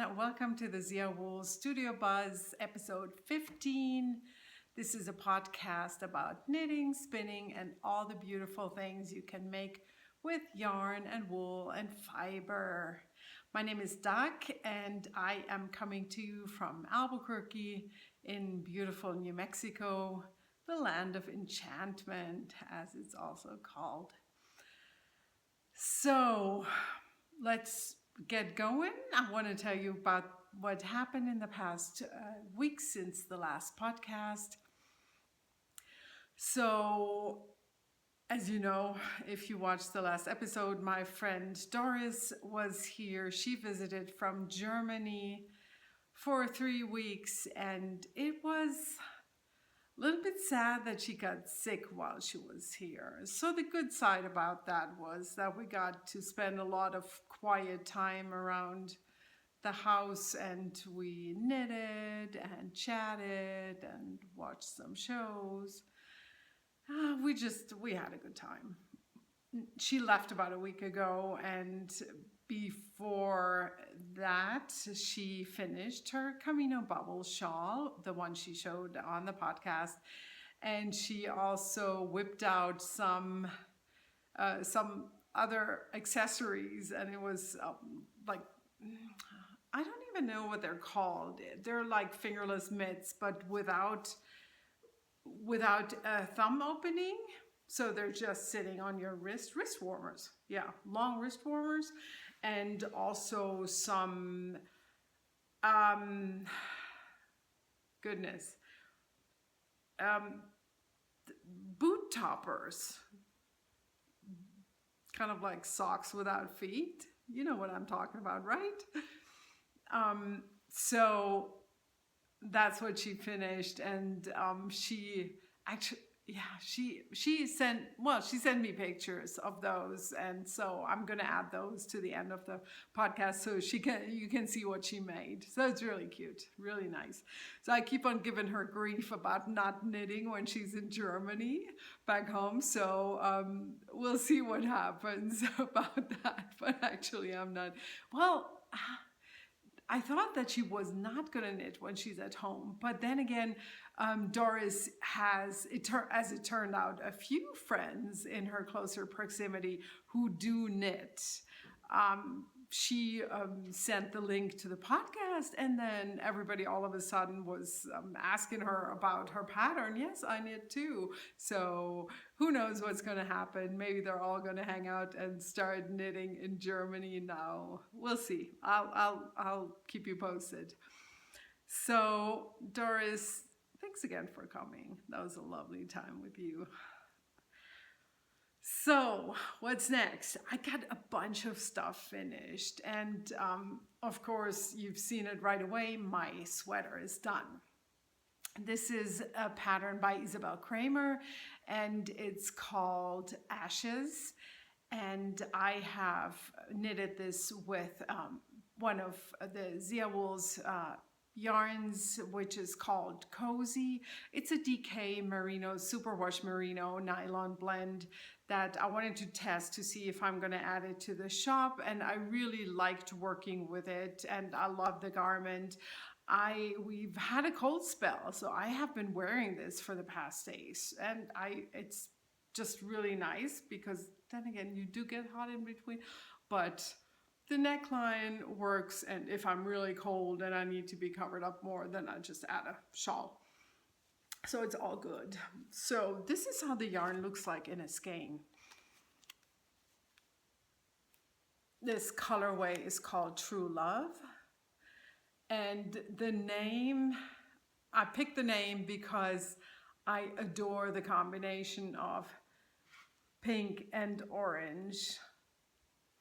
Welcome to the ZiaWoolz StudioBuzz episode 15. This is a podcast about knitting, spinning, and all the beautiful things you can make with yarn and wool and fiber. My name is Doc, and I am coming to you from Albuquerque in beautiful New Mexico, the land of enchantment, as it's also called. So let's get going. I want to tell you about what happened in the past week since the last podcast. So, as you know, if you watched the last episode, my friend Doris was here. She visited from Germany for 3 weeks, and it was a little bit sad that she got sick while she was here. So the good side about that was that we got to spend a lot of quiet time around the house, and we knitted and chatted and watched some shows. We had a good time. She left about a week ago, and before that, she finished her Camino Bubble shawl, the one she showed on the podcast, and she also whipped out some other accessories, and it was like, I don't even know what they're called. They're like fingerless mitts, but without a thumb opening. So they're just sitting on your wrist warmers. Yeah, long wrist warmers. And also some, boot toppers. Kind of like socks without feet. You know what I'm talking about, right? So that's what she finished, and she sent me pictures of those, and so I'm gonna add those to the end of the podcast so you can see what she made. So it's really cute, really nice. So I keep on giving her grief about not knitting when she's in Germany back home. So we'll see what happens about that. But actually, I'm not. Well, I thought that she was not going to knit when she's at home. But then again, Doris has, as it turned out, a few friends in her closer proximity who do knit. She sent the link to the podcast, and then everybody all of a sudden was asking her about her pattern. Yes, I knit too. So who knows what's going to happen? Maybe they're all going to hang out and start knitting in Germany now. We'll see. I'll keep you posted. So Doris, thanks again for coming. That was a lovely time with you. So what's next? I got a bunch of stuff finished, and of course you've seen it right away. My sweater is done. This is a pattern by Isabel Kramer, and it's called Ashes, and I have knitted this with one of the ZiaWoolz yarns, which is called Cozy. It's a DK merino, superwash merino nylon blend that I wanted to test to see if I'm going to add it to the shop, and I really liked working with it, and I love the garment. We've had a cold spell, so I have been wearing this for the past days, and it's just really nice because then again you do get hot in between, but the neckline works, and if I'm really cold and I need to be covered up more, then I just add a shawl. So it's all good. So this is how the yarn looks like in a skein. This colorway is called True Love. And the name, I picked the name because I adore the combination of pink and orange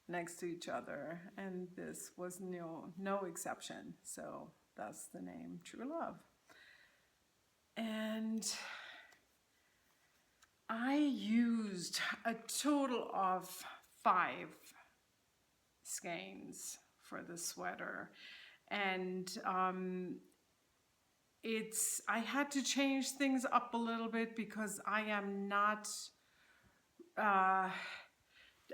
next to each other, and this was no exception. So that's the name, True Love. And I used a total of 5 skeins for the sweater, and I had to change things up a little bit because I am not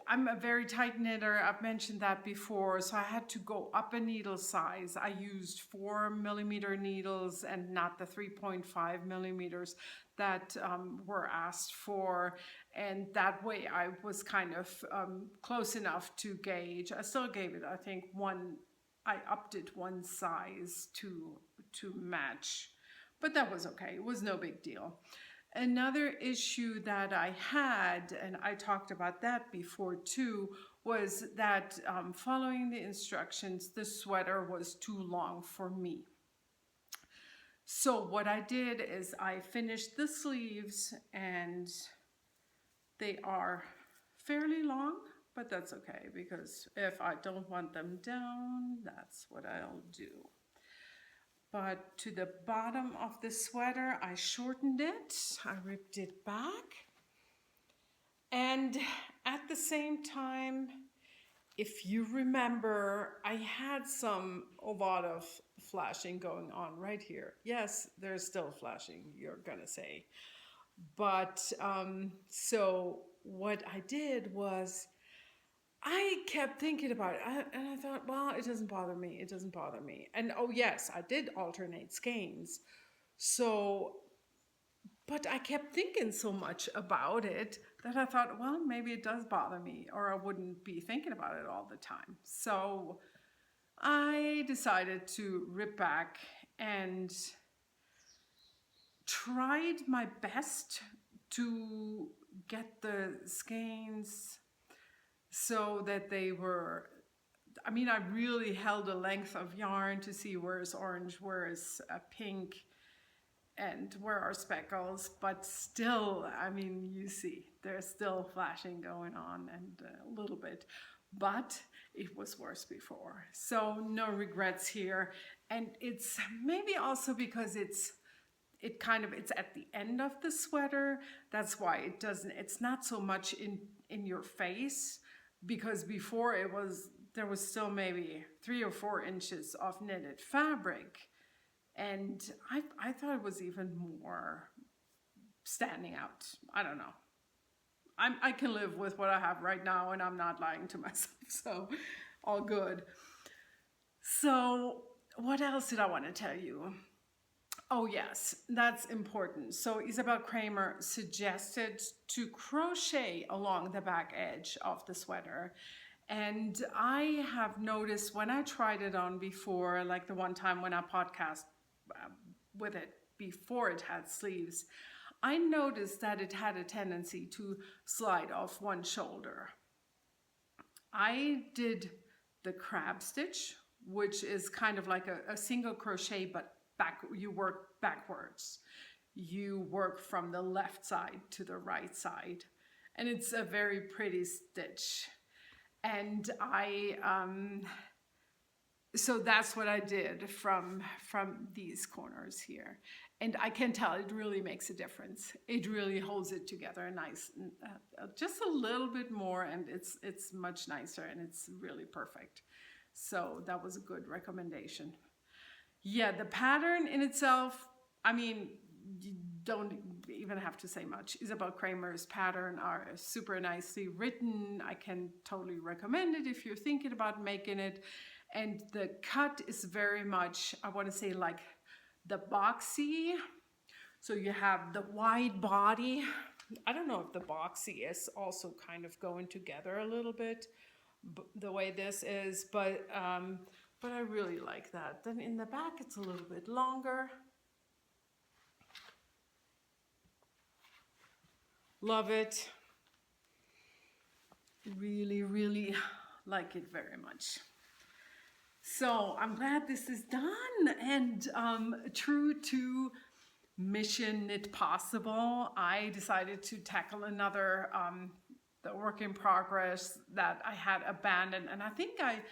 I'm a very tight knitter. I've mentioned that before. So I had to go up a needle size. I used 4mm needles and not the 3.5mm that were asked for. And that way I was kind of close enough to gauge. I still gave it, I think, I upped it one size to match. But that was okay. It was no big deal. Another issue that I had, and I talked about that before too, was that following the instructions, the sweater was too long for me. So what I did is I finished the sleeves, and they are fairly long, but that's okay, because if I don't want them down, that's what I'll do. But to the bottom of the sweater, I shortened it, I ripped it back. And at the same time, if you remember, I had a lot of flashing going on right here. Yes, there's still flashing, you're gonna say. But so what I did was, I kept thinking about it, and I thought, well, it doesn't bother me. It doesn't bother me. And oh yes, I did alternate skeins. So, but I kept thinking so much about it that I thought, well, maybe it does bother me, or I wouldn't be thinking about it all the time. So I decided to rip back and tried my best to get the skeins so that they were, I mean, I really held a length of yarn to see where is orange, where is pink, and where are speckles, but still, I mean, you see, there's still flashing going on, and a little bit, but it was worse before. So no regrets here. And it's maybe also because it's at the end of the sweater. That's why it's not so much in your face, because before there was still maybe 3 or 4 inches of knitted fabric. And I thought it was even more standing out. I don't know. I can live with what I have right now, and I'm not lying to myself, so all good. So what else did I want to tell you? Oh yes, that's important. So Isabel Kramer suggested to crochet along the back edge of the sweater. And I have noticed when I tried it on before, like the one time when I podcast with it before it had sleeves, I noticed that it had a tendency to slide off one shoulder. I did the crab stitch, which is kind of like a single crochet, but you work backwards. You work from the left side to the right side, and it's a very pretty stitch. And so that's what I did from these corners here, and I can tell it really makes a difference. It really holds it together nice, just a little bit more, and it's much nicer, and it's really perfect. So that was a good recommendation. Yeah, the pattern in itself, I mean, you don't even have to say much. Isabel Kramer's pattern are super nicely written. I can totally recommend it if you're thinking about making it. And the cut is very much, I want to say, like the boxy. So you have the wide body. I don't know if the boxy is also kind of going together a little bit, the way this is, but I really like that. Then in the back, it's a little bit longer. Love it. Really, really like it very much. So I'm glad this is done, and true to mission knit possible, I decided to tackle another the work in progress that I had abandoned, and I think I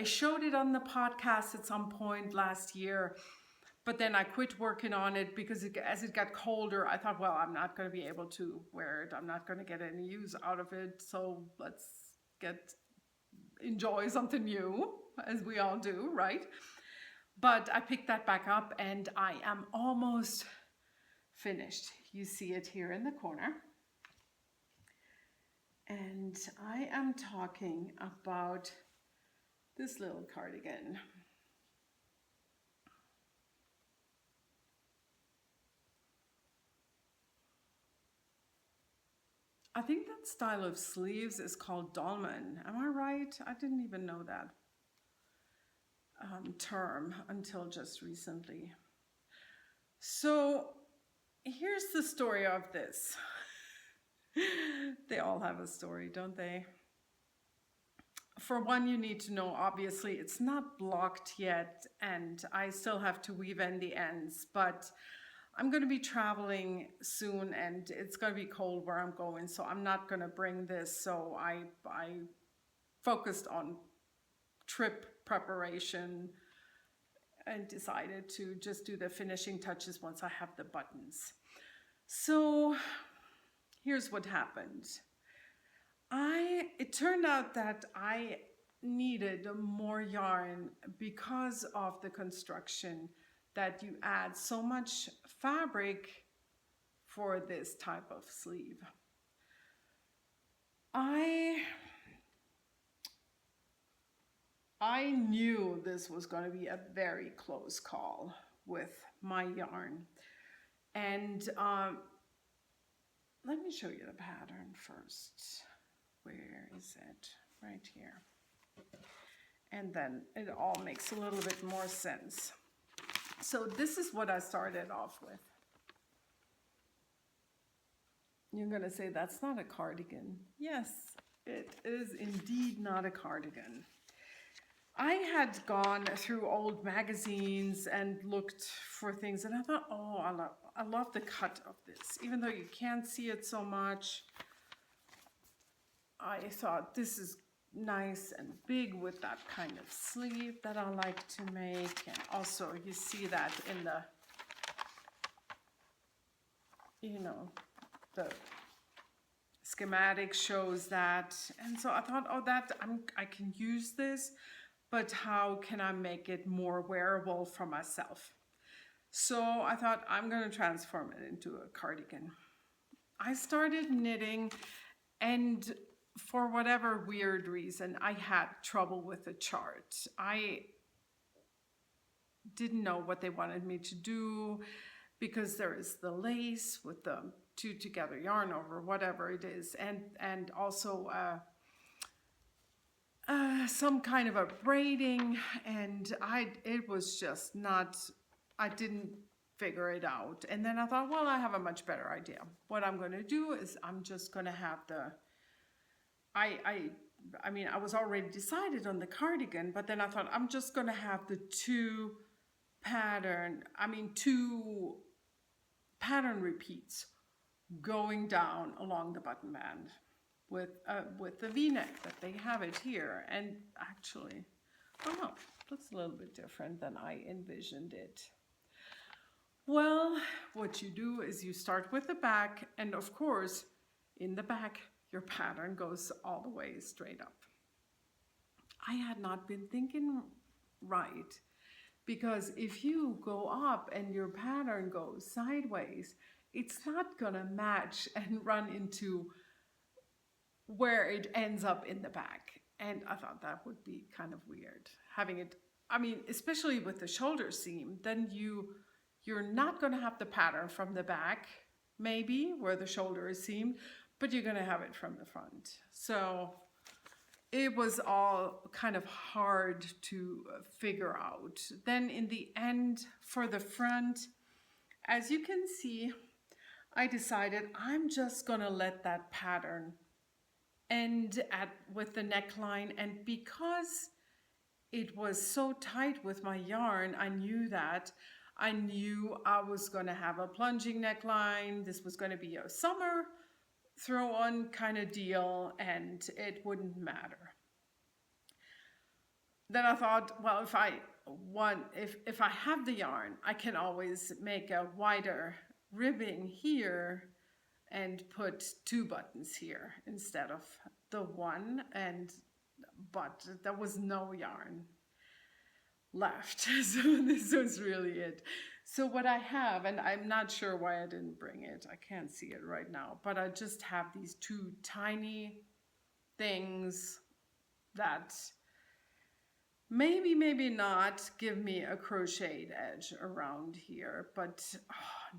showed it on the podcast at some point last year, but then I quit working on it because as it got colder, I thought, well, I'm not going to be able to wear it. I'm not going to get any use out of it. So let's enjoy something new, as we all do, right? But I picked that back up, and I am almost finished. You see it here in the corner. And I am talking about this little cardigan. I think that style of sleeves is called dolman. Am I right? I didn't even know that term until just recently. So here's the story of this. They all have a story, don't they? For one, you need to know, obviously, it's not blocked yet, and I still have to weave in the ends, but I'm going to be traveling soon, and it's going to be cold where I'm going, so I'm not going to bring this. So I focused on trip preparation and decided to just do the finishing touches once I have the buttons. So here's what happened. It turned out that I needed more yarn because of the construction, that you add so much fabric for this type of sleeve. I knew this was going to be a very close call with my yarn. And let me show you the pattern first. Where is it? Right here. And then it all makes a little bit more sense. So this is what I started off with. You're going to say, that's not a cardigan. Yes, it is indeed not a cardigan. I had gone through old magazines and looked for things, and I thought, oh, I love the cut of this. Even though you can't see it so much, I thought this is nice and big with that kind of sleeve that I like to make. And also you see that in the, you know, the schematic shows that. And so I thought, oh, I can use this, but how can I make it more wearable for myself? So I thought, I'm going to transform it into a cardigan. I started knitting, and for whatever weird reason, I had trouble with the chart. I didn't know what they wanted me to do, because there is the lace with the two together yarn over, whatever it is, and also some kind of a braiding, and it was just not, I didn't figure it out. And then I thought, well, I have a much better idea. What I'm going to do is I'm just going to have the, I mean, I was already decided on the cardigan, but then I thought I'm just going to have the two pattern repeats going down along the button band with the V-neck that they have it here. And actually, oh no, looks a little bit different than I envisioned it. Well, what you do is you start with the back, and of course, in the back, your pattern goes all the way straight up. I had not been thinking right, because if you go up and your pattern goes sideways, it's not gonna match and run into where it ends up in the back. And I thought that would be kind of weird, having it, I mean, especially with the shoulder seam, then you're not gonna have the pattern from the back, maybe, where the shoulder is seamed, but you're gonna have it from the front. So it was all kind of hard to figure out. Then in the end, for the front, as you can see, I decided I'm just gonna let that pattern end with the neckline. And because it was so tight with my yarn, I knew I was gonna have a plunging neckline. This was gonna be a summer throw-on kind of deal, and it wouldn't matter. Then I thought, well, if I have the yarn, I can always make a wider ribbing here and put two buttons here instead of the one, but there was no yarn left. So this was really it. So what I have, and I'm not sure why I didn't bring it, I can't see it right now, but I just have these two tiny things that maybe not give me a crocheted edge around here, but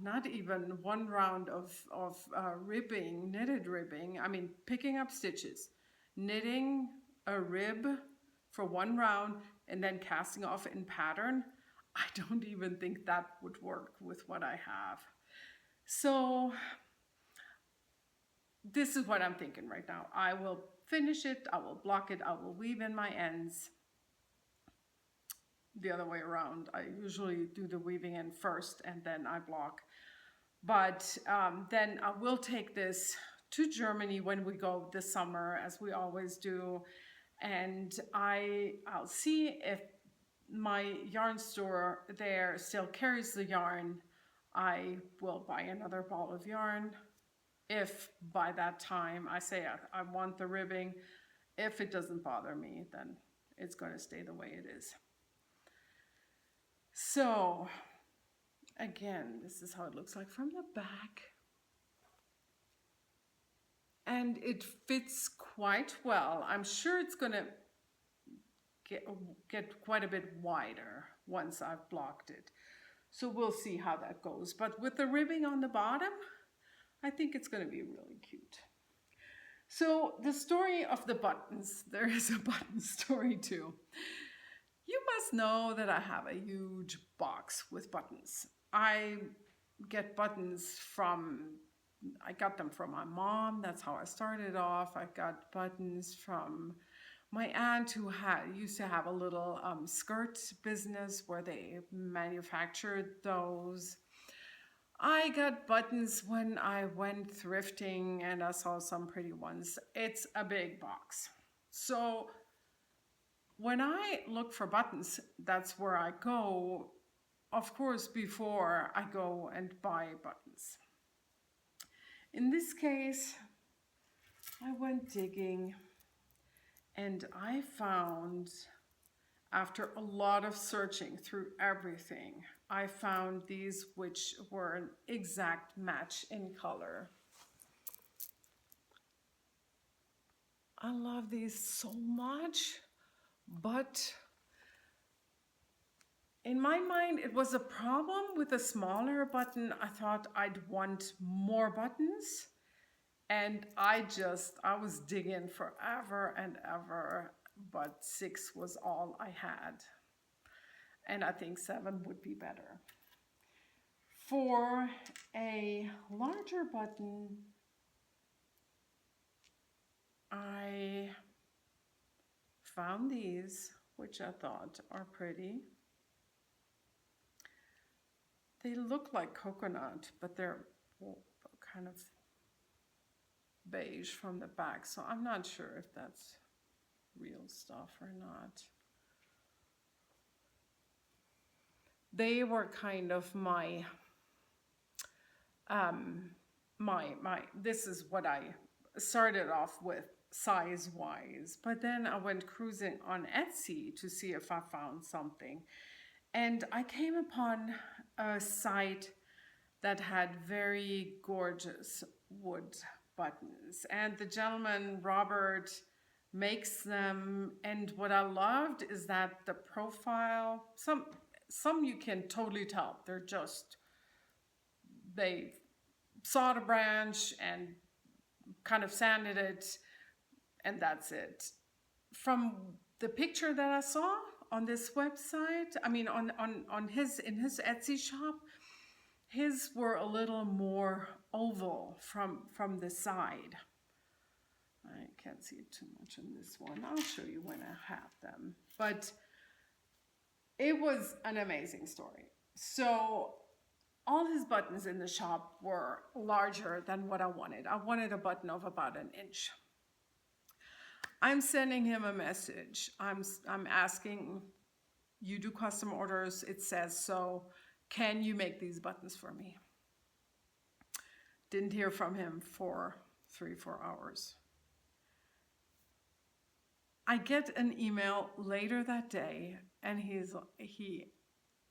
not even one round of ribbing, knitted ribbing. I mean, picking up stitches, knitting a rib for one round and then casting off in pattern. I don't even think that would work with what I have. So this is what I'm thinking right now. I will finish it, I will block it, I will weave in my ends. The other way around. I usually do the weaving in first and then I block. But then I will take this to Germany when we go this summer, as we always do. And I'll see if my yarn store there still carries the yarn. I will buy another ball of yarn. If by that time I say I want the ribbing, if it doesn't bother me, then it's going to stay the way it is. So again, this is how it looks like from the back. And it fits quite well. I'm sure it's going to get quite a bit wider once I've blocked it. So we'll see how that goes. But with the ribbing on the bottom, I think it's going to be really cute. So the story of the buttons, there is a button story too. You must know that I have a huge box with buttons. I get buttons I got them from my mom. That's how I started off. I got buttons from my aunt who used to have a little skirt business where they manufactured those. I got buttons when I went thrifting and I saw some pretty ones. It's a big box. So when I look for buttons, that's where I go, of course, before I go and buy buttons. In this case, I went digging and I found, after a lot of searching through everything, I found these which were an exact match in color. I love these so much. But in my mind, it was a problem with a smaller button. I thought I'd want more buttons. And I was digging forever and ever, but 6 was all I had. And I think 7 would be better. For a larger button, I found these, which I thought are pretty. They look like coconut, but they're kind of beige from the back, so I'm not sure if that's real stuff or not. They were kind of my this is what I started off with size-wise, but then I went cruising on Etsy to see if I found something. And I came upon a site that had very gorgeous wood buttons. And the gentleman, Robert, makes them. And what I loved is that the profile, some you can totally tell. They sawed a branch and kind of sanded it, and that's it. From the picture that I saw on this website, I mean in his Etsy shop, his were a little more oval from the side. I can't see it too much in this one. I'll show you when I have them. But it was an amazing story. So all his buttons in the shop were larger than what I wanted. I wanted a button of about 1 inch. I'm sending him a message. I'm asking, you do custom orders, it says so. Can you make these buttons for me? Didn't hear from him for 3-4 hours. I get an email later that day, and he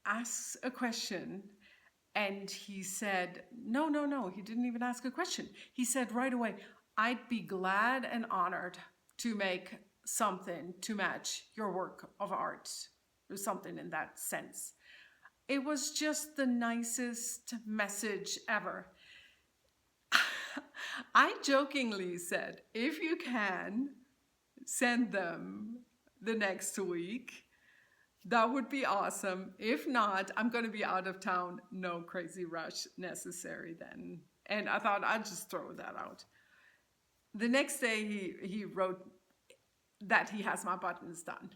asks a question, and he said, no, he didn't even ask a question. He said right away, I'd be glad and honored to make something to match your work of art or something in that sense. It was just the nicest message ever. I jokingly said, if you can send them the next week, that would be awesome. If not, I'm going to be out of town. No crazy rush necessary then. And I thought I'd just throw that out. The next day he wrote that he has my buttons done.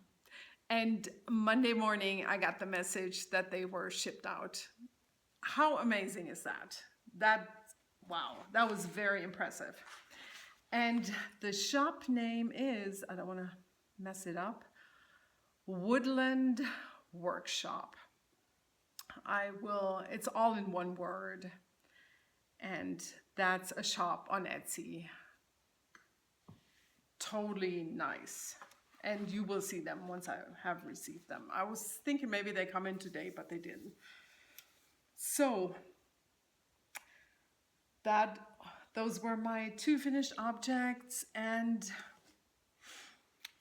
And Monday morning I got the message that they were shipped out. How amazing is that? Wow, that was very impressive. And the shop name is, I don't want to mess it up, Woodland Workshop. It's all in one word. And that's a shop on Etsy. Totally nice. And you will see them once I have received them. I was thinking maybe they come in today, but they didn't. So those were my 2 finished objects, and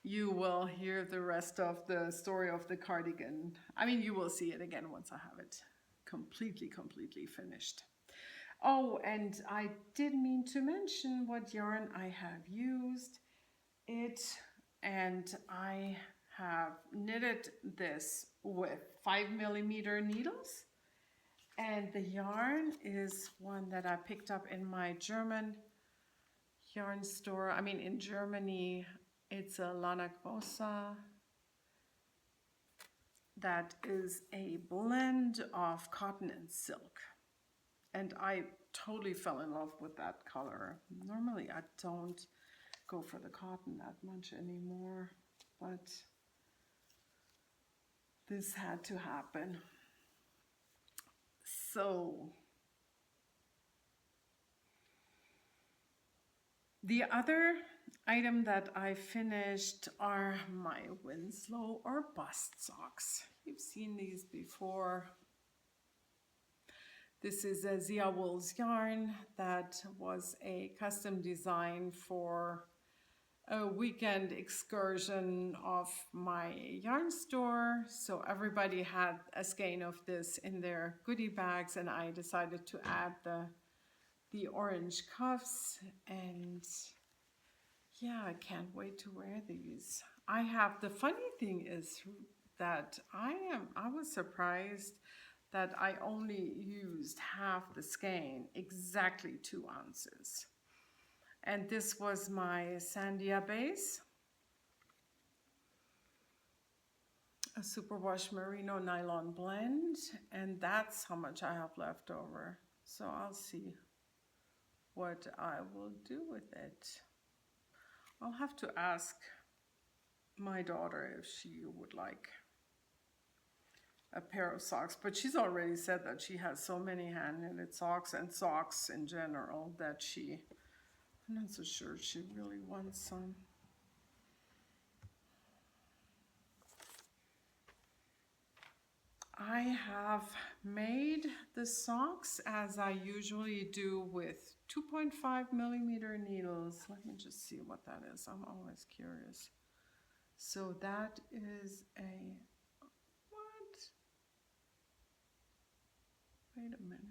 you will hear the rest of the story of the cardigan. I mean, you will see it again once I have it completely finished. Oh, and I did mean to mention what yarn I have used. And I have knitted this with 5mm needles. And the yarn is one that I picked up in my German yarn store. I mean, in Germany, it's a Lana Grossa. That is a blend of cotton and silk. And I totally fell in love with that color. Normally, I don't go for the cotton that much anymore, but this had to happen. So the other item that I finished are my Winslow or bust socks. You've seen these before. This is a ZiaWoolz yarn that was a custom design for a weekend excursion of my yarn store. So everybody had a skein of this in their goodie bags, and I decided to add the orange cuffs. And yeah, I can't wait to wear these. The funny thing is that I was surprised that I only used half the skein, exactly 2 ounces. And this was my Sandia base, a superwash merino nylon blend, and that's how much I have left over. So I'll see what I will do with it. I'll have to ask my daughter if she would like a pair of socks, but she's already said that she has so many hand-knitted socks and socks in general that I'm not so sure she really wants some. I have made the socks as I usually do with 2.5mm needles. Let me just see what that is. I'm always curious. So that is what? Wait a minute.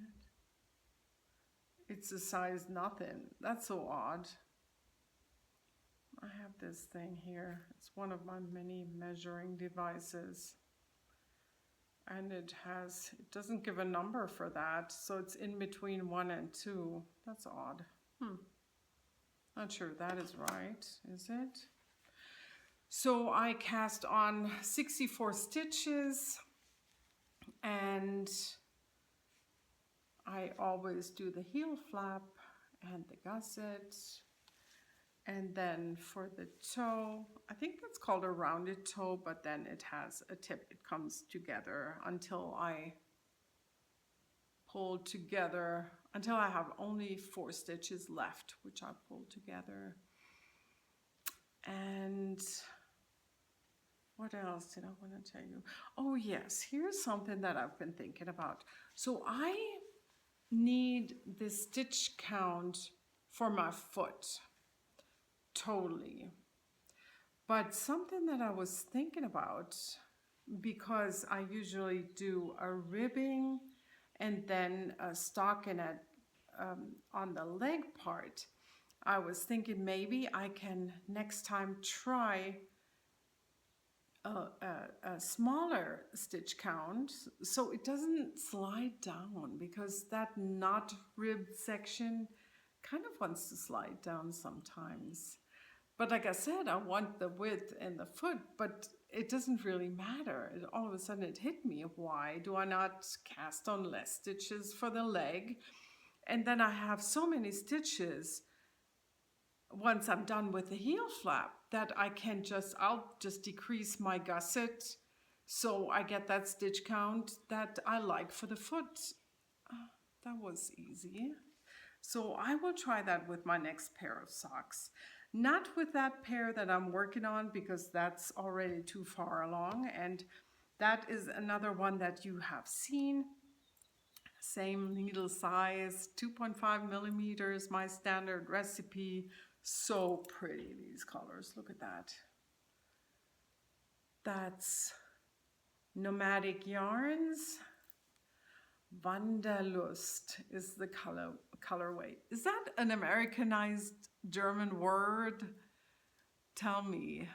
It's a size nothing. That's so odd. I have this thing here. It's one of my many measuring devices. And it doesn't give a number for that. So it's in between 1 and 2. That's odd. Not sure that is right, is it? So I cast on 64 stitches, and I always do the heel flap and the gusset. And then for the toe, I think that's called a rounded toe, but then it has a tip. It comes together until I pull together, until I have only 4 stitches left, which I pull together. And what else did I want to tell you? Oh yes, here's something that I've been thinking about. So I need the stitch count for my foot. Totally. But something that I was thinking about, because I usually do a ribbing and then a stockinette on the leg part, I was thinking maybe I can next time try a smaller stitch count so it doesn't slide down, because that not ribbed section kind of wants to slide down sometimes. But like I said, I want the width in the foot, but it doesn't really matter. All of a sudden it hit me, why do I not cast on less stitches for the leg? And then I have so many stitches once I'm done with the heel flap that I'll just decrease my gusset so I get that stitch count that I like for the foot. That was easy. So I will try that with my next pair of socks. Not with that pair that I'm working on, because that's already too far along, and that is another one that you have seen. Same needle size, 2.5 millimeters, my standard recipe. So pretty, these colors, look at that. That's Nomadic Yarns. Wanderlust is the colorway. Is that an Americanized German word? Tell me,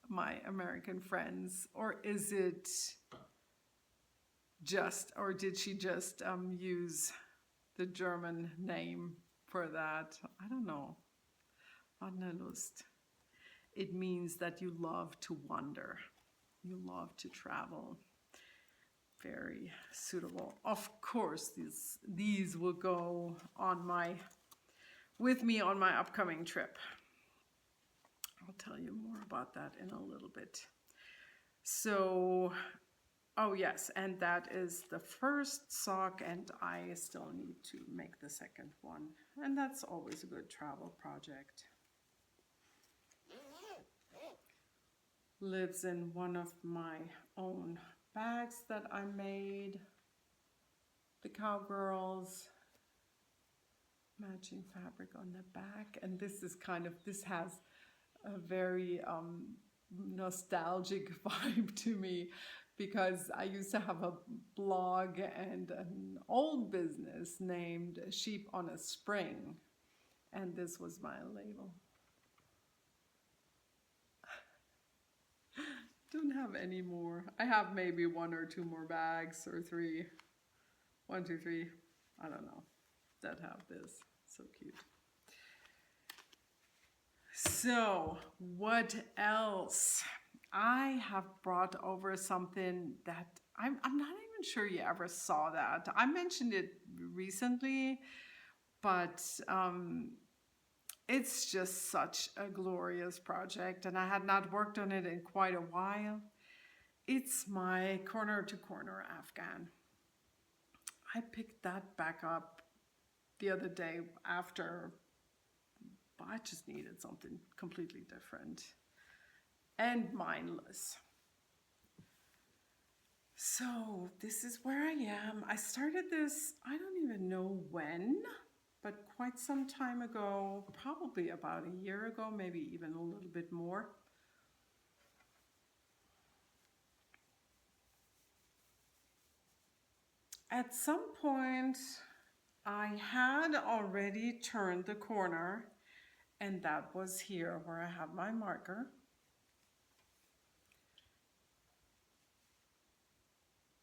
my American friends, or is it just, or did she just use the German name for that? I don't know. Wanderlust. It means that you love to wander. You love to travel. Very suitable. Of course, these will go on with me on my upcoming trip. I'll tell you more about that in a little bit. So, oh yes, and that is the first sock, and I still need to make the second one. And that's always a good travel project. Lives in one of my own bags that I made. The cowgirls, matching fabric on the back, and this has a very nostalgic vibe to me, because I used to have a blog and an old business named Sheep on a Spring, and this was my label. Don't have any more. I have maybe 1 or 2 more bags, or 3. 1, 2, 3. I don't know. That have this. So cute. So, what else? I have brought over something that I'm not even sure you ever saw that. I mentioned it recently, but it's just such a glorious project, and I had not worked on it in quite a while. It's my corner to corner afghan. I picked that back up the other day after I just needed something completely different and mindless. So this is where I am. I started this, I don't even know when, but quite some time ago, probably about a year ago, maybe even a little bit more. At some point, I had already turned the corner, and that was here where I have my marker.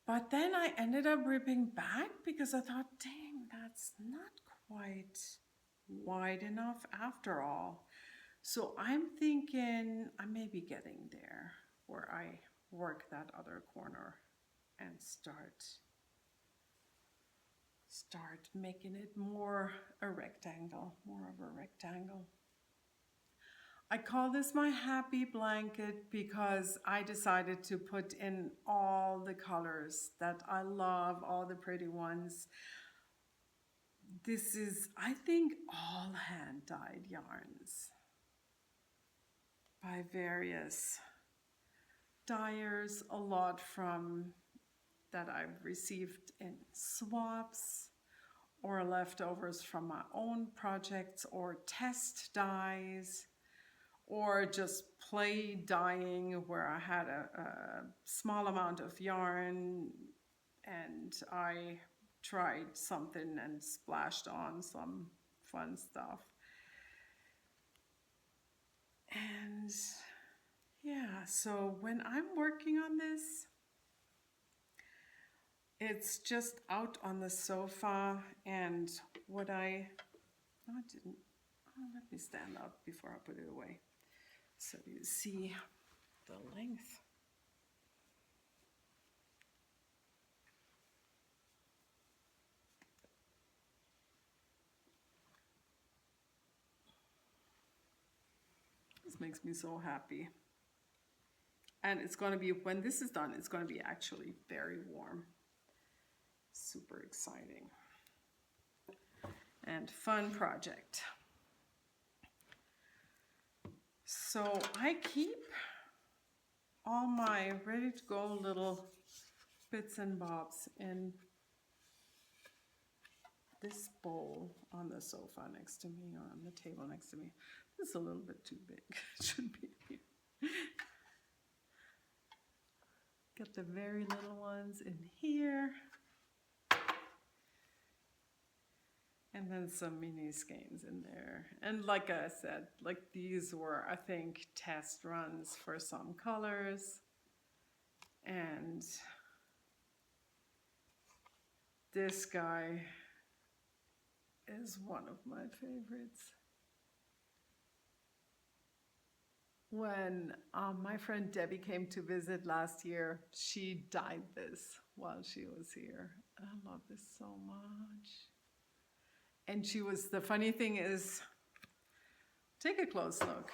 But then I ended up ripping back because I thought, dang, that's not quite wide enough after all. So I'm thinking I may be getting there, where I work that other corner and start making it more a rectangle, more of a rectangle. I call this my happy blanket because I decided to put in all the colors that I love, all the pretty ones. This is, I think, all hand-dyed yarns by various dyers, a lot from that I've received in swaps or leftovers from my own projects or test dyes, or just play dyeing where I had a small amount of yarn and I tried something and splashed on some fun stuff. And yeah, so when I'm working on this, it's just out on the sofa, and what let me stand up before I put it away so you see the length. This makes me so happy. And it's going to be, when this is done, it's going to be actually very warm. Super exciting and fun project. So I keep all my ready to go little bits and bobs in this bowl on the sofa next to me, or on the table next to me. This is a little bit too big. It should be here. Got the very little ones in here. And then some mini skeins in there. And like I said, like these were, I think, test runs for some colors. And this guy is one of my favorites. When my friend Debbie came to visit last year, she dyed this while she was here. I love this so much. And she was, the funny thing is, take a close look.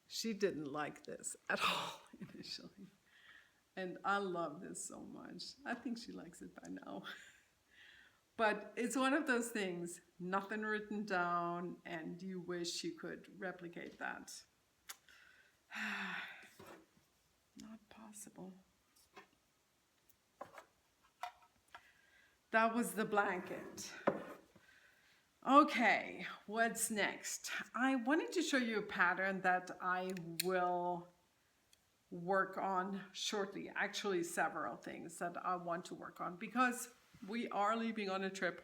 She didn't like this at all initially. And I love this so much. I think she likes it by now. But it's one of those things, nothing written down, and you wish you could replicate that. Not possible. That was the blanket. Okay, what's next? I wanted to show you a pattern that I will work on shortly. Actually, several things that I want to work on because we are leaving on a trip.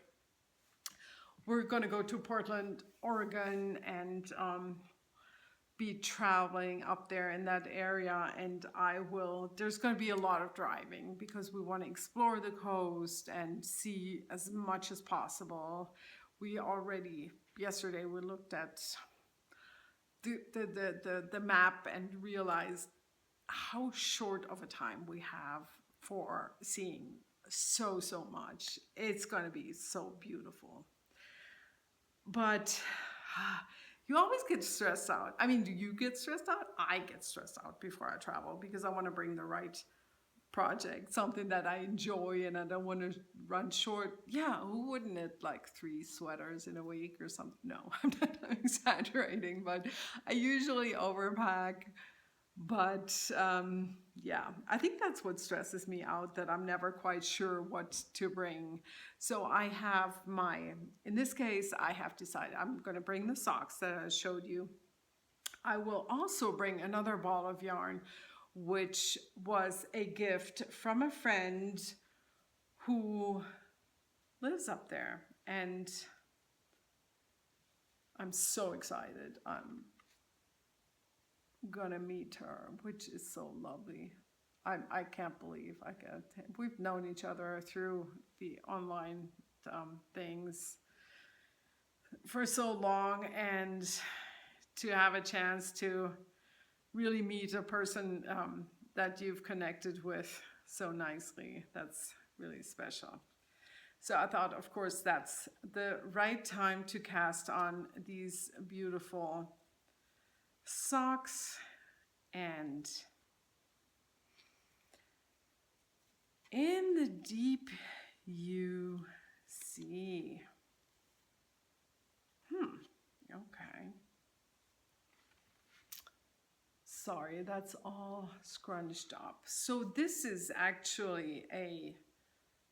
We're going to go to Portland, Oregon, and be traveling up there in that area. And there's going to be a lot of driving because we want to explore the coast and see as much as possible. We already, yesterday, we looked at the map and realized how short of a time we have for seeing so much. It's going to be so beautiful. But you always get stressed out. I mean, do you get stressed out? I get stressed out before I travel because I want to bring the right project, something that I enjoy, and I don't want to run short. Yeah, who wouldn't it, like 3 sweaters in a week or something? No, I'm not exaggerating, but I usually overpack. But yeah, I think that's what stresses me out, that I'm never quite sure what to bring. So I have in this case, I have decided I'm going to bring the socks that I showed you. I will also bring another ball of yarn, which was a gift from a friend who lives up there. And I'm so excited. I'm gonna meet her, which is so lovely. I can't believe we've known each other through the online things for so long, and to have a chance to really meet a person that you've connected with so nicely, that's really special. So I thought, of course, that's the right time to cast on these beautiful socks. And in the deep you see. Okay. sorry, that's all scrunched up. So this is actually a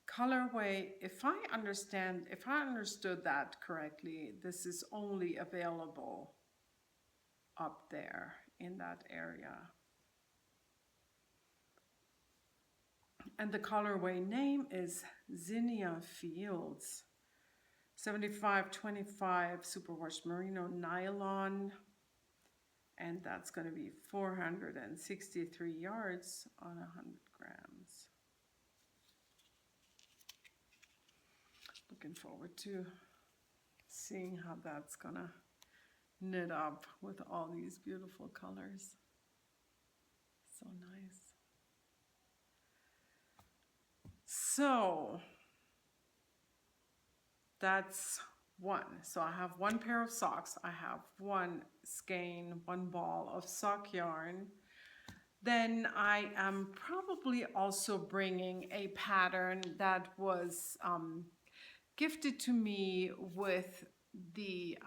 colorway. If I understood that correctly, this is only available up there in that area. And the colorway name is ZiaWoolz 7525 superwash merino nylon. And that's going to be 463 yards on 100 grams. Looking forward to seeing how that's going to knit up with all these beautiful colors. So nice. So that's one. So I have one pair of socks. I have one skein, one ball of sock yarn. Then I am probably also bringing a pattern that was gifted to me with the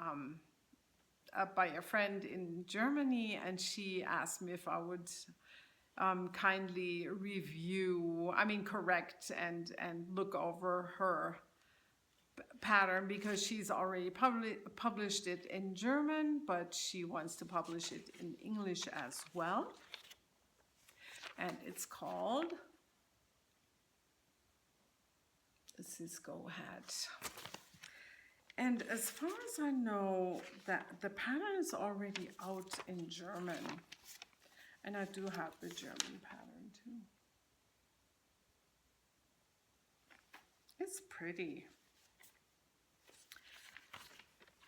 by a friend in Germany, and she asked me if I would kindly correct and look over her pattern, because she's already published it in German, but she wants to publish it in English as well. And it's called Cisco Hat. And as far as I know, that the pattern is already out in German. And I do have the German pattern too. It's pretty.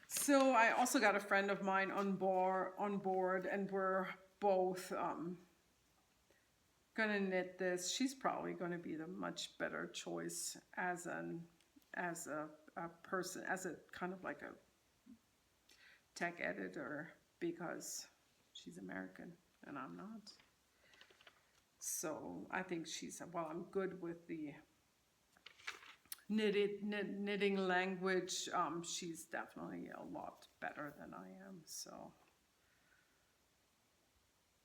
So I also got a friend of mine on board, and we're both gonna knit this. She's probably gonna be the much better choice as a person, as a kind of like a tech editor, because she's American and I'm not. So I think I'm good with the knitting language. She's definitely a lot better than I am. So,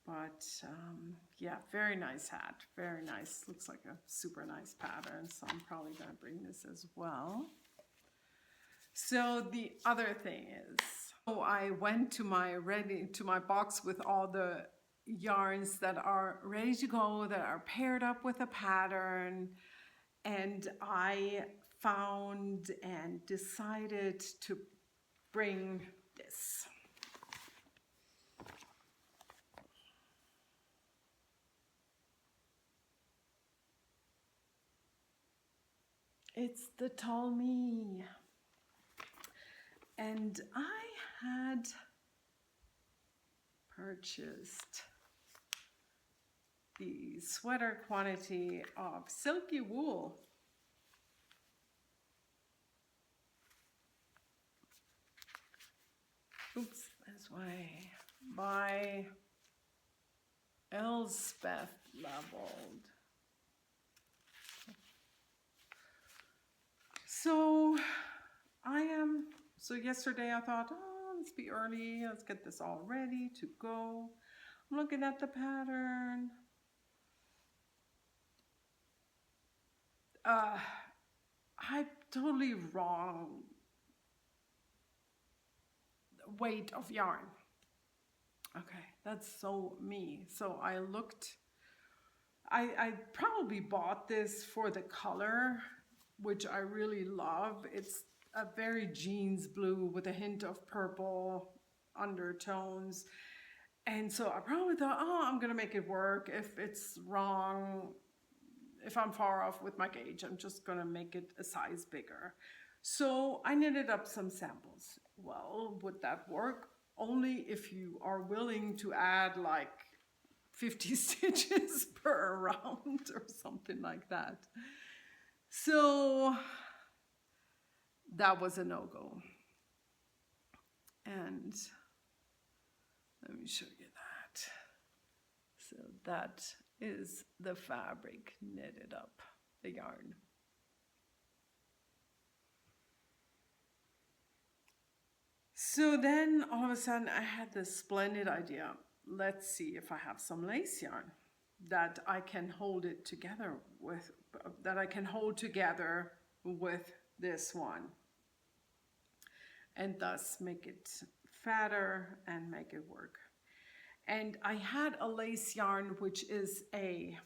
but yeah, very nice hat, very nice. Looks like a super nice pattern. So I'm probably gonna bring this as well. So the other thing is, so I went to my box with all the yarns that are ready to go, that are paired up with a pattern. And I found and decided to bring this. It's the Tall Me. And I had purchased the sweater quantity of silky wool. Oops, this way. By Elspeth Labelled. So yesterday I thought, let's be early, let's get this all ready to go. I'm looking at the pattern. I'm totally wrong weight of yarn. Okay, that's so me. So I looked, I probably bought this for the color, which I really love. It's a very jeans blue with a hint of purple undertones. And so I probably thought, I'm gonna make it work. If it's wrong, if I'm far off with my gauge, I'm just gonna make it a size bigger. So I knitted up some samples. Well, would that work? Only if you are willing to add like 50 stitches per round or something like that. So that was a no-go. And let me show you that. So that is the fabric knitted up, the yarn. So then all of a sudden I had this splendid idea. let's see if I have some lace yarn that I can hold it together with, this one, and thus make it fatter and make it work. And I had a lace yarn which is an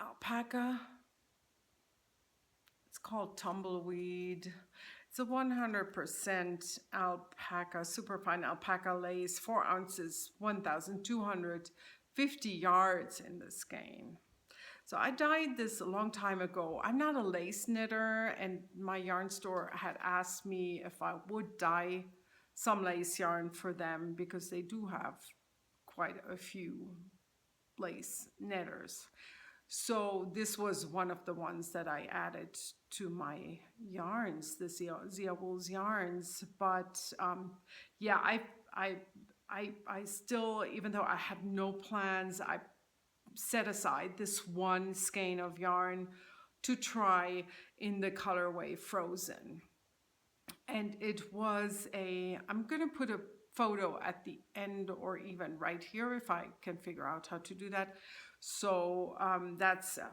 alpaca. It's called Tumbleweed. It's a 100% alpaca, superfine alpaca lace, 4 ounces, 1,250 yards in the skein. So I dyed this a long time ago. I'm not a lace knitter, and my yarn store had asked me if I would dye some lace yarn for them because they do have quite a few lace knitters. So this was one of the ones that I added to my yarns, the ZiaWoolz yarns. But yeah, I still, even though I had no plans, I set aside this one skein of yarn to try in the colorway Frozen. And it was I'm gonna put a photo at the end or even right here if I can figure out how to do that. So that's a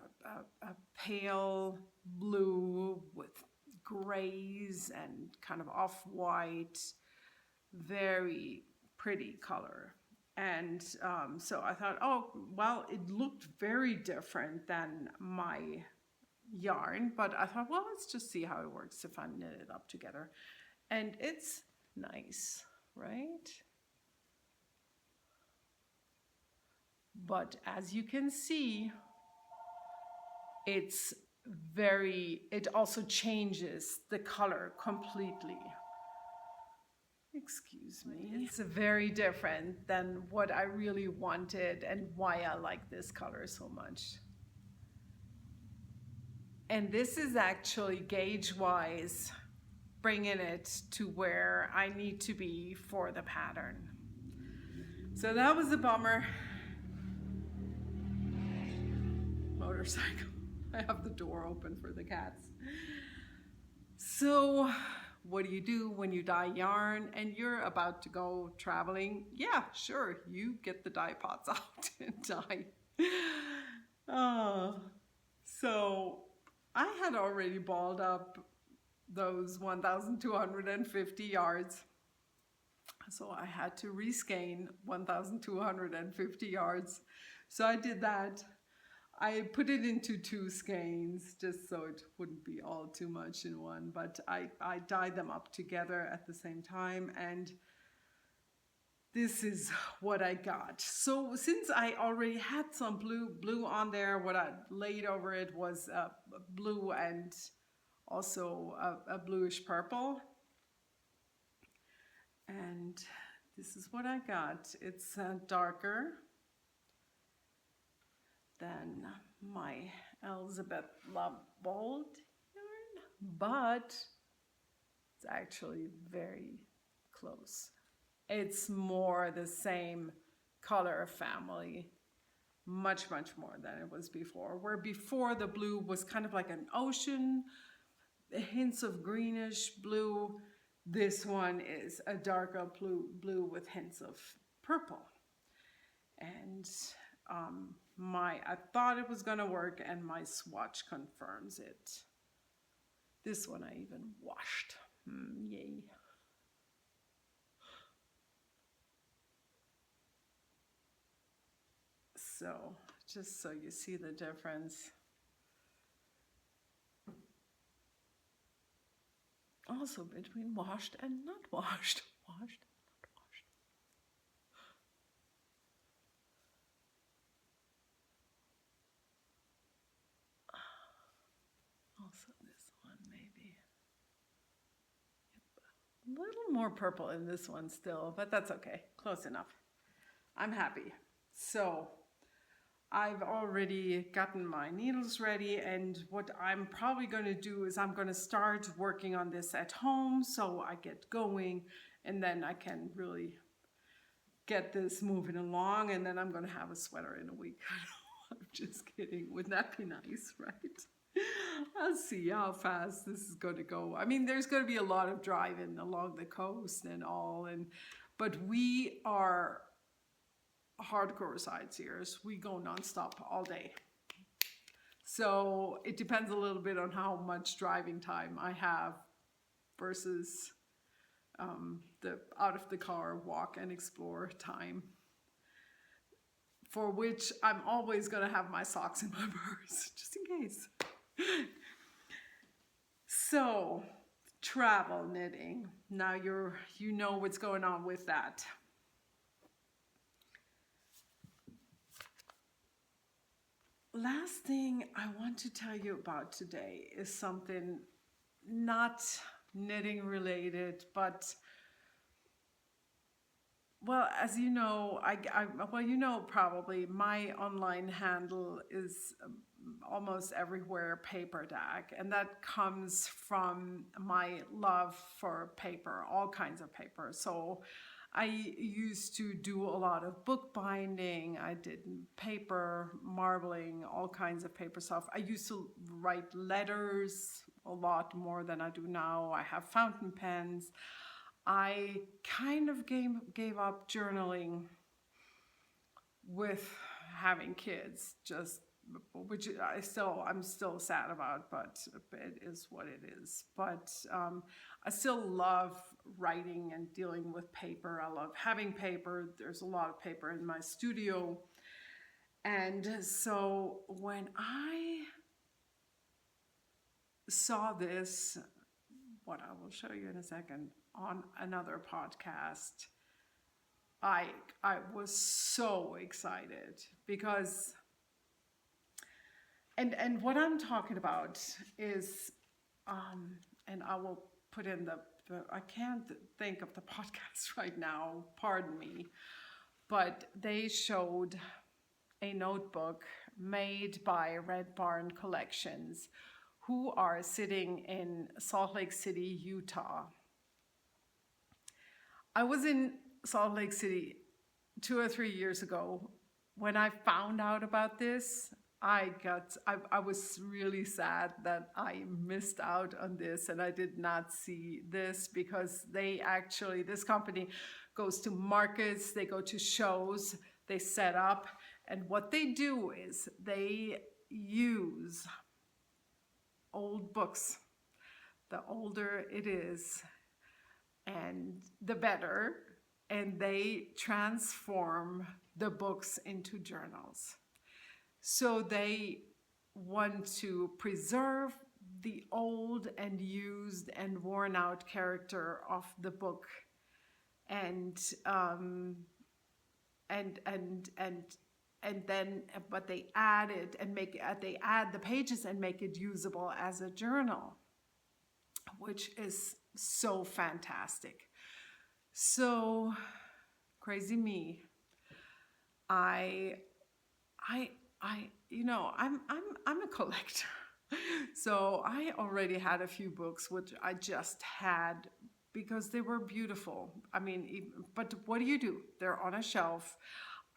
pale blue with grays and kind of off-white, very pretty color. And so I thought, oh, well, it looked very different than my yarn, but I thought, well, let's just see how it works if I knit it up together. And it's nice, right? But as you can see, it also changes the color completely. Excuse me. It's very different than what I really wanted and why I like this color so much. And this is actually gauge-wise bringing it to where I need to be for the pattern. So that was a bummer. Motorcycle. I have the door open for the cats. So what do when you dye yarn and you're about to go traveling? Yeah, sure, you get the dye pots out and dye. So I had already balled up those 1,250 yards. So I had to reskein 1,250 yards. So I did that. I put it into 2 skeins just so it wouldn't be all too much in one, but I dyed them up together at the same time, and this is what I got. So since I already had some blue on there, what I laid over it was blue and also a bluish purple. And this is what I got. It's darker than my Elizabeth Love Bold yarn, but it's actually very close. It's more the same color family, much more than it was before. Where before the blue was kind of like an ocean, hints of greenish blue. This one is a darker blue with hints of purple. And I thought it was gonna work, and my swatch confirms it. This one I even washed. Yay. So just so you see the difference. Also between washed and not washed. Washed. Also this one maybe. Yep. A little more purple in this one still, but that's okay. Close enough. I'm happy. So I've already gotten my needles ready, and what I'm probably going to do is I'm going to start working on this at home so I get going, and then I can really get this moving along, and then I'm going to have a sweater in a week. I'm just kidding. Wouldn't that be nice, right? I'll see how fast this is going to go. I mean, there's going to be a lot of driving along the coast and all, but we are hardcore sightseers. We go nonstop all day. So it depends a little bit on how much driving time I have versus the out of the car walk and explore time, for which I'm always going to have my socks in my purse, just in case. So, travel knitting. Now you know what's going on with that. Last thing I want to tell you about today is something not knitting related, but well, as you know, well, you know, probably my online handle is almost everywhere PAPERDAG, and that comes from my love for paper, all kinds of paper. So I used to do a lot of bookbinding. I did paper, marbling, all kinds of paper stuff. I used to write letters a lot more than I do now. I have fountain pens. I kind of gave up journaling with having kids, which I'm still sad about, but it is what it is. But I still love writing and dealing with paper. I love having paper. There's a lot of paper in my studio. And so when I saw this, what I will show you in a second, on another podcast, I was so excited because and what I'm talking about is and I will put in I can't think of the podcast right now, pardon me, but they showed a notebook made by Red Barn Collections, who are sitting in Salt Lake City, Utah. I was in Salt Lake City 2 or 3 years ago. When I found out about this, I was really sad that I missed out on this and I did not see this, because this company goes to markets, they go to shows, they set up, and what they do is they use old books. The older it is, and the better, and they transform the books into journals. So they want to preserve the old and used and worn out character of the book, and then but they add it and they add the pages and make it usable as a journal, which is so fantastic. So crazy me. I'm a collector. So I already had a few books which I just had because they were beautiful. I mean, but what do? They're on a shelf.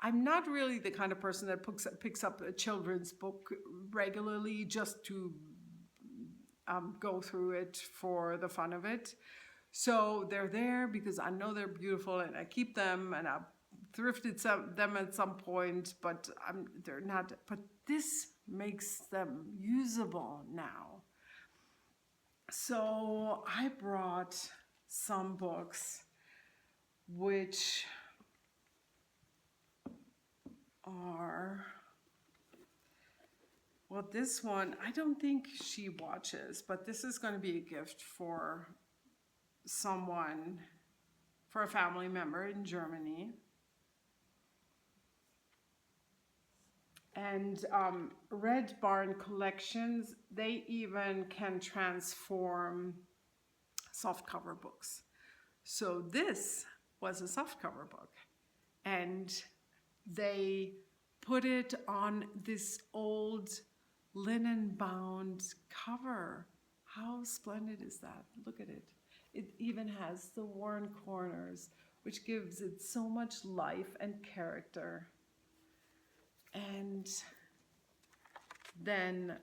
I'm not really the kind of person that picks up a children's book regularly just to go through it for the fun of it. So they're there because I know they're beautiful and I keep them, and I've thrifted them at some point, but they're not. But this makes them usable now. So I brought some books which are, well, this one, I don't think she watches, but this is going to be a gift for someone, for a family member in Germany. And Red Barn Collections, they even can transform softcover books. So this was a softcover book, and they put it on this old linen-bound cover. How splendid is that? Look at it. It even has the worn corners, which gives it so much life and character. And then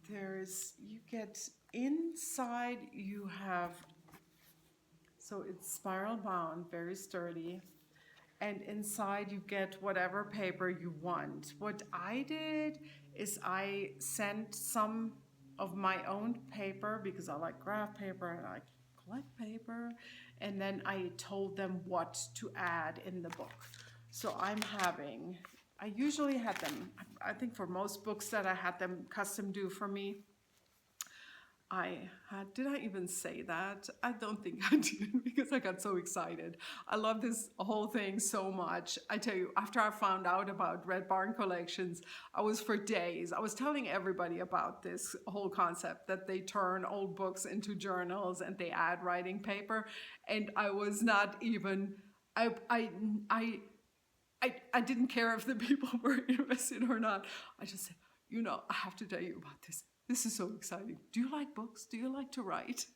you get inside, you have So it's spiral bound, very sturdy. And inside you get whatever paper you want. What I did is I sent some of my own paper because I like graph paper and I collect paper. And then I told them what to add in the book. So I usually had them, I think for most books that I had them custom do for me. Did I even say that? I don't think I did because I got so excited. I love this whole thing so much. I tell you, after I found out about Red Barn Collections, I was telling everybody about this whole concept that they turn old books into journals and they add writing paper. And I was not even, I didn't care if the people were interested or not. I just said, I have to tell you about this. This is so exciting. Do you like books? Do you like to write?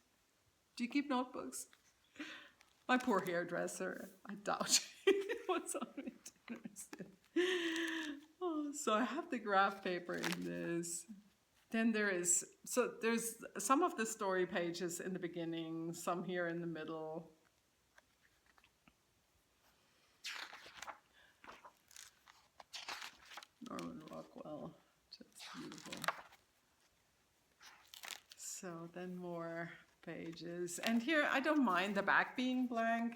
Do you keep notebooks? My poor hairdresser, I doubt he was interested. Oh, so I have the graph paper in this. Then there's some of the story pages in the beginning, some here in the middle. Norman Rockwell, just beautiful. So then more pages. And here I don't mind the back being blank,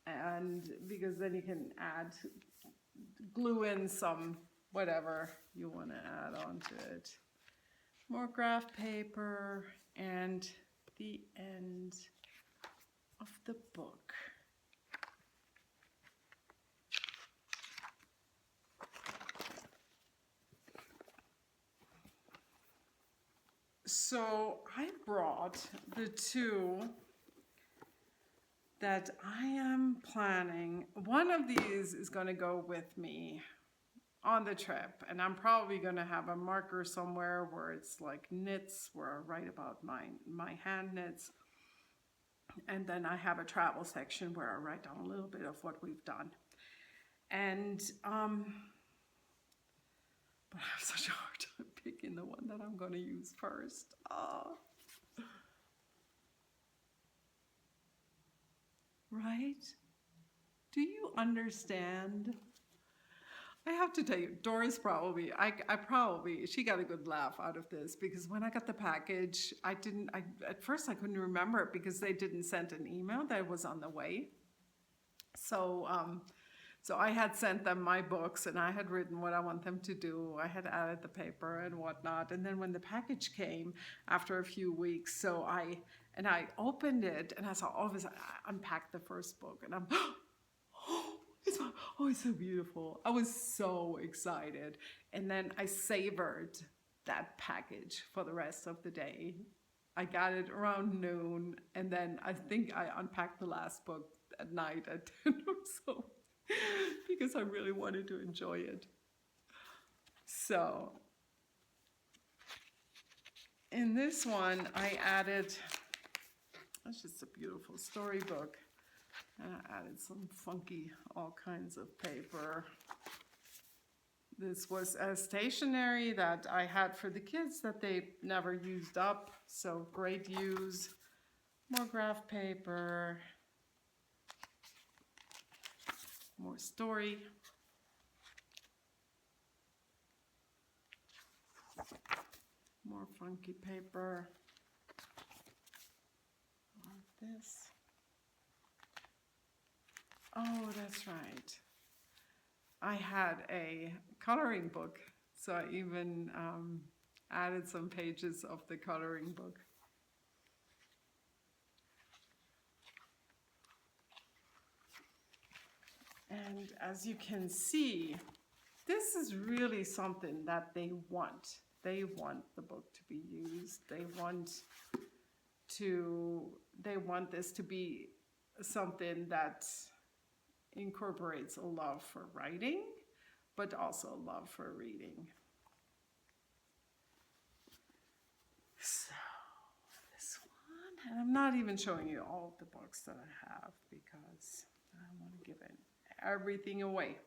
and because then you can glue in some whatever you want to add onto it. More graph paper and the end of the book. So I brought the two that I am planning. One of these is going to go with me on the trip, and I'm probably going to have a marker somewhere where it's like knits, where I write about my hand knits. And then I have a travel section where I write down a little bit of what we've done. And but I have such a hard time picking the one that I'm going to use first. Right? Do you understand? I have to tell you, Doris she got a good laugh out of this, because when I got the package, at first I couldn't remember it because they didn't send an email that it was on the way. So I had sent them my books and I had written what I want them to do. I had added the paper and whatnot. And then when the package came after a few weeks, I opened it and I saw all of this. I unpacked the first book and I'm, it's so beautiful. I was so excited. And then I savored that package for the rest of the day. I got it around noon, and then I think I unpacked the last book at night at 10 or so, because I really wanted to enjoy it. So in this one, I added, it's just a beautiful storybook. And I added some funky, all kinds of paper. This was a stationery that I had for the kids that they never used up, so great use. More graph paper. More story. More funky paper. Like this. Oh, that's right. I had a coloring book, so I even added some pages of the coloring book. And as you can see, this is really something that they want. They want the book to be used. They want this to be something that incorporates a love for writing, but also a love for reading. So this one, and I'm not even showing you all of the books that I have because I don't want to give everything away.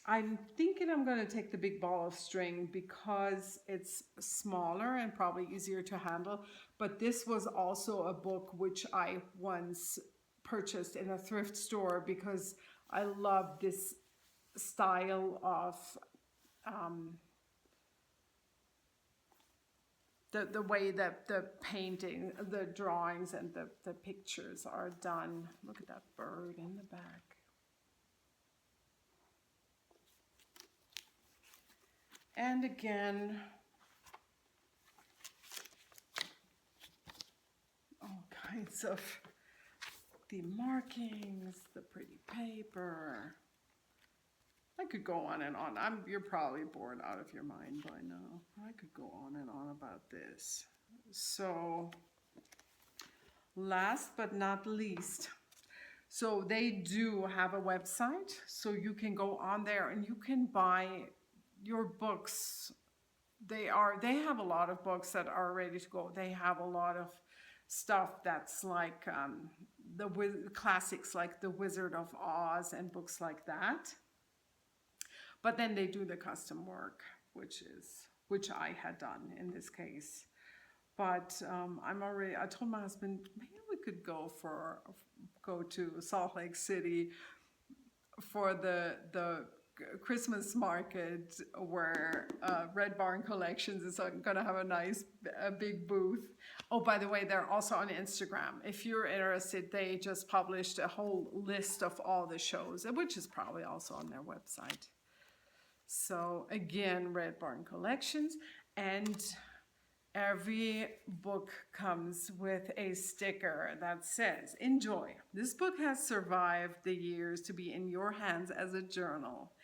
I'm thinking I'm going to take the big ball of string because it's smaller and probably easier to handle. But this was also a book which I once purchased in a thrift store because I love this style of the way that the painting, the drawings and the pictures are done. Look at that bird in the back. And again, all kinds of the markings, the pretty paper. I could go on and on. You're probably bored out of your mind by now. I could go on and on about this. So, last but not least, so they do have a website, so you can go on there and you can buy your books. They have a lot of books that are ready to go. They have a lot of stuff that's like the classics like The Wizard of Oz and books like that. But then they do the custom work, which I had done in this case. But I told my husband, maybe we could go to Salt Lake City for the Christmas market where Red Barn Collections is going to have a big booth. Oh, by the way, they're also on Instagram. If you're interested, they just published a whole list of all the shows, which is probably also on their website. So again, Red Barn Collections, and every book comes with a sticker that says, "Enjoy. This book has survived the years to be in your hands as a journal.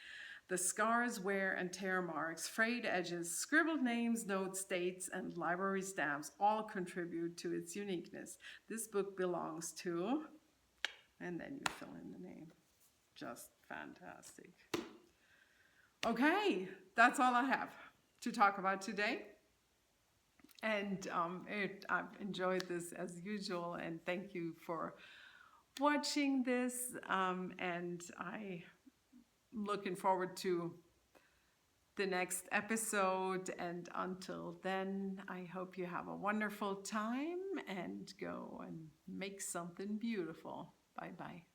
The scars, wear, and tear marks, frayed edges, scribbled names, notes, dates, and library stamps all contribute to its uniqueness. This book belongs to," and then you fill in the name. Just fantastic. Okay, that's all I have to talk about today. And I've enjoyed this as usual, and thank you for watching this. And I'm looking forward to the next episode. And until then, I hope you have a wonderful time and go and make something beautiful. Bye-bye.